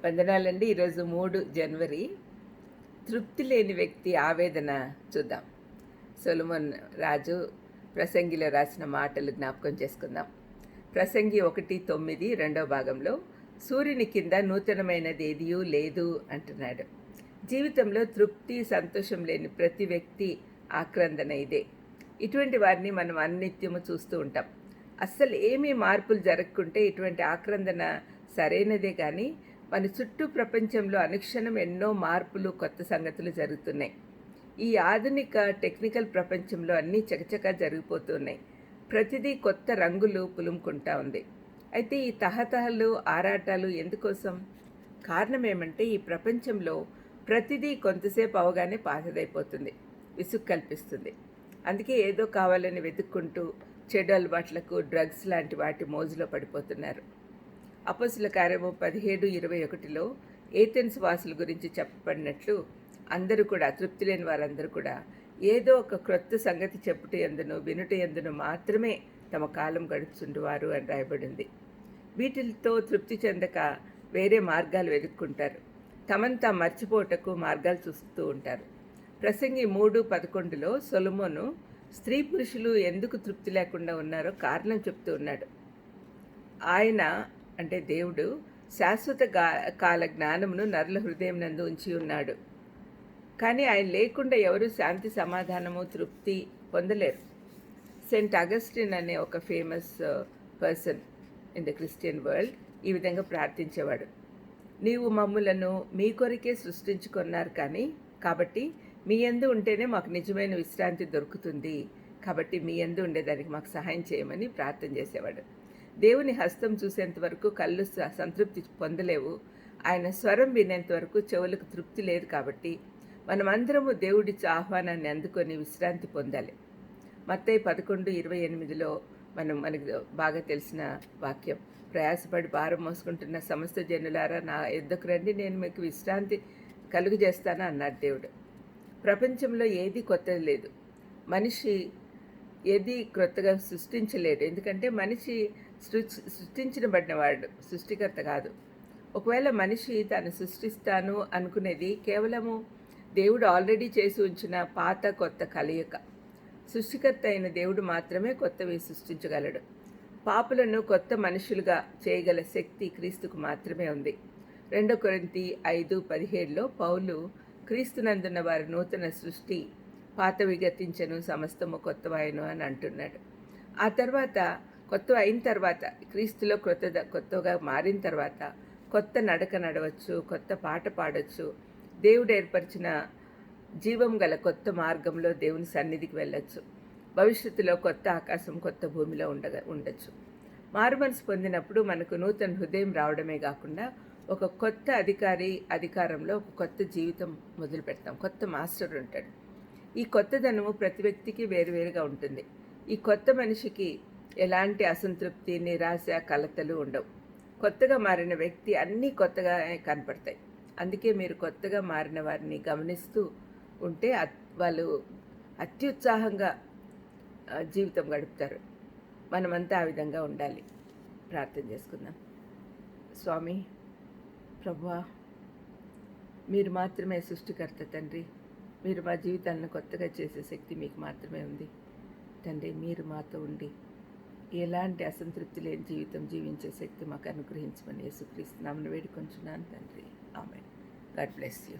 వందనాలండి. ఈరోజు 3 జనవరి. తృప్తి లేని వ్యక్తి ఆవేదన చూద్దాం. సొలొమోన్ రాజు ప్రసంగిలో రాసిన మాటలు జ్ఞాపకం చేసుకుందాం. ప్రసంగి 1:9 రెండవ భాగంలో సూర్యుని కింద నూతనమైనది ఏదియూ లేదు అంటున్నాడు. జీవితంలో తృప్తి, సంతోషం లేని ప్రతి వ్యక్తి ఆక్రందన ఇదే. ఇటువంటి వారిని మనం అన్నిత్యము చూస్తూ ఉంటాం. అస్సలు ఏమీ మార్పులు జరగకుంటే ఇటువంటి ఆక్రందన సరైనదే, కానీ మన చుట్టూ ప్రపంచంలో అనుక్షణం ఎన్నో మార్పులు, కొత్త సంగతులు జరుగుతున్నాయి. ఈ ఆధునిక టెక్నికల్ ప్రపంచంలో అన్నీ చకచకా జరిగిపోతున్నాయి. ప్రతిదీ కొత్త రంగులు పులుముకుంటా ఉంది. అయితే ఈ తహతహలు, ఆరాటాలు ఎందుకోసం? కారణం ఏమంటే ఈ ప్రపంచంలో ప్రతిదీ కొంతసేపు అవగానే పాతదైపోతుంది, విసుగు కల్పిస్తుంది. అందుకే ఏదో కావాలని వెతుక్కుంటూ చెడు అలవాట్లకు, డ్రగ్స్ లాంటి వాటి మోజులో పడిపోతున్నారు. అపోస్తుల కార్యము 17:21లో ఏథెన్స్ వాసుల గురించి చెప్పబడినట్లు అందరూ కూడా, తృప్తి లేని వారందరూ కూడా ఏదో ఒక క్రొత్త సంగతి చెప్పుట యందును వినుట యందును మాత్రమే తమ కాలం గడుపుచుండువారు అని రాయబడింది. వీటితో తృప్తి చెందక వేరే మార్గాలు వెతుక్కుంటారు. తమంతా మర్చిపోటకు మార్గాలు చూస్తూ ఉంటారు. ప్రసంగి 3:11లో సొలొమోను స్త్రీ పురుషులు ఎందుకు తృప్తి లేకుండా ఉన్నారో కారణం చెప్తూ ఉన్నాడు. ఆయన అంటే దేవుడు శాశ్వత కాల జ్ఞానమును నరుల హృదయం నందు ఉంచి ఉన్నాడు. కానీ ఆయన లేకుండా ఎవరు శాంతి, సమాధానము, తృప్తి పొందలేరు. సెయింట్ అగస్టిన్ అనే ఒక famous person in the Christian world ఈ విధంగా ప్రార్థించేవాడు. నీవు మమ్ములను మీ కొరకే సృష్టించుకున్నారు, కాబట్టి మీ యందు ఉంటేనే మాకు నిజమైన విశ్రాంతి దొరుకుతుంది. కాబట్టి మీ యందు ఉండేదానికి మాకు సహాయం చేయమని ప్రార్థన చేసేవాడు. దేవుని హస్తం చూసేంత వరకు కళ్ళు సంతృప్తి పొందలేవు. ఆయన స్వరం వినేంత వరకు చెవులకు తృప్తి లేదు. కాబట్టి మనమందరము దేవుడి ఆహ్వానాన్ని అందుకొని విశ్రాంతి పొందాలి. మత్తయి 11:28లో మనకు బాగా తెలిసిన వాక్యం, ప్రయాసపడి భారం మోసుకుంటున్న సమస్త జనులారా నా యొద్దకు రండి, నేను మీకు విశ్రాంతి కలుగు చేస్తాను అన్నాడు దేవుడు. ప్రపంచంలో ఏది కొత్తది లేదు. మనిషి ఏది క్రొత్తగా సృష్టించలేడు. ఎందుకంటే మనిషి సృష్టించబడినవాడు, సృష్టికర్త కాదు. ఒకవేళ మనిషి తాను సృష్టిస్తాను అనుకునేది కేవలము దేవుడు ఆల్రెడీ చేసి ఉంచిన పాత కొత్త కలయిక. సృష్టికర్త అయిన దేవుడు మాత్రమే కొత్తవి సృష్టించగలడు. పాపులను కొత్త మనుషులుగా చేయగల శక్తి క్రీస్తుకు మాత్రమే ఉంది. 2 కొరింథీ 5:17లో పౌలు క్రీస్తునందున్న వారి నూతన సృష్టి, పాతవి గతించను, సమస్తము కొత్తవాయను అని అంటున్నాడు. ఆ తర్వాత కొత్త అయిన తర్వాత, క్రీస్తులో కొత్తగా మారిన తర్వాత కొత్త నడక నడవచ్చు, కొత్త పాట పాడవచ్చు. దేవుడు ఏర్పరిచిన జీవం గల కొత్త మార్గంలో దేవుని సన్నిధికి వెళ్ళచ్చు. భవిష్యత్తులో కొత్త ఆకాశం, కొత్త భూమిలో ఉండొచ్చు. మారుమనసు పొందినప్పుడు మనకు నూతన హృదయం రావడమే కాకుండా ఒక కొత్త అధికారంలో ఒక కొత్త జీవితం మొదలు పెడతాం. కొత్త మాస్టర్ ఉంటాడు. ఈ కొత్తదనము ప్రతి వ్యక్తికి వేరువేరుగా ఉంటుంది. ఈ కొత్త మనిషికి ఎలాంటి అసంతృప్తి, నిరాశ, కలతలు ఉండవు. కొత్తగా మారిన వ్యక్తి అన్నీ కొత్తగా కనపడతాయి. అందుకే మీరు కొత్తగా మారిన వారిని గమనిస్తూ ఉంటే వాళ్ళు అత్యుత్సాహంగా జీవితం గడుపుతారు. మనమంతా ఆ విధంగా ఉండాలి. ప్రార్థన చేసుకుందాం. స్వామి, ప్రభువా, మీరు మాత్రమే సృష్టికర్త తండ్రి. మీరు మా జీవితాలను కొత్తగా చేసే శక్తి మీకు మాత్రమే ఉంది తండ్రి. మీరు మాతో ఉండి ఎలాంటి అసంతృప్తి లేని జీవితం జీవించే శక్తి మాకు అనుగ్రహించమని యేసుక్రీస్తు నామమున వేడుకొంచున్నాను తండ్రి. ఆమేన్. God bless you.